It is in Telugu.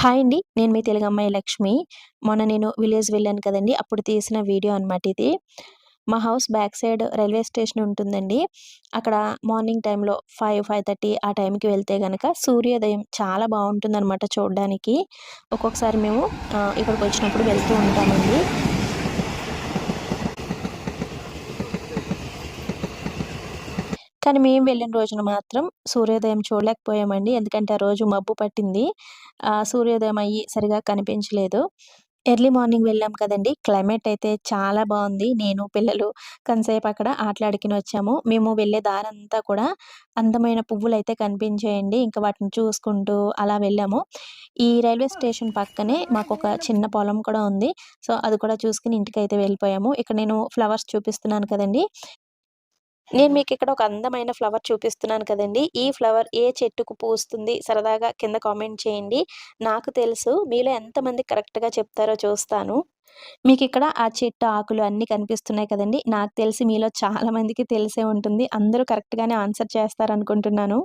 హాయ్ అండి. నేను మీ తెలుగమ్మాయి లక్ష్మి. మొన్న నేను విలేజ్ వెళ్ళాను కదండీ! అప్పుడు తీసిన వీడియో అనమాట ఇది. మా house back side railway station ఉంటుందండి. అక్కడ మార్నింగ్ టైమ్‌లో 5, 5:30 ఆ టైంకి వెళ్తే గనక సూర్యోదయం చాలా బావుంటుందనమాట చూడ్డానికి. ఒక్కొక్కసారి మేము ఇక్కడికొచ్చినప్పుడు వెళ్తూ ఉంటామండి. కానీ మేము వెళ్ళిన రోజున మాత్రం సూర్యోదయం చూడలేకపోయామండి. ఎందుకంటే ఆ రోజు మబ్బు పట్టింది. సూర్యోదయం అయ్యి సరిగా కనిపించలేదు. ఎర్లీ మార్నింగ్ వెళ్ళాం కదండీ! క్లైమేట్ అయితే చాలా బావుంది. నేను, పిల్లలు కొంతసేపు అక్కడ ఆటలాడుకొని వచ్చాము. మేము వెళ్ళే దారంతా కూడా అందమైన పువ్వులైతే కనిపించాయండి. ఇంక వాటిని చూసుకుంటూ అలా వెళ్ళాము. ఈ రైల్వే స్టేషన్ పక్కనే మాకొక చిన్న పొలం కూడా ఉంది. సో, అది కూడా చూసుకొని ఇంటికైతే వెళ్ళిపోయాము. ఇక్కడ నేను ఫ్లవర్స్ చూపిస్తున్నాను కదండీ! నేను మీకిక్కడ ఒక అందమైన ఫ్లవర్ చూపిస్తున్నాను కదండీ! ఈ ఫ్లవర్ ఏ చెట్టుకు పూస్తుంది సరదాగా కింద కామెంట్ చేయండి. నాకు తెలుసు. మీలో ఎంతమంది కరెక్ట్‌గా చెప్తారో చూస్తాను. మీకిక్కడ ఆ చెట్టు ఆకులు అన్నీ కనిపిస్తున్నాయి కదండీ! నాకు తెలిసి మీలో చాలా మందికి తెలిసే ఉంటుంది. అందరూ కరెక్ట్‌గానే ఆన్సర్ చేస్తారనుకుంటున్నాను.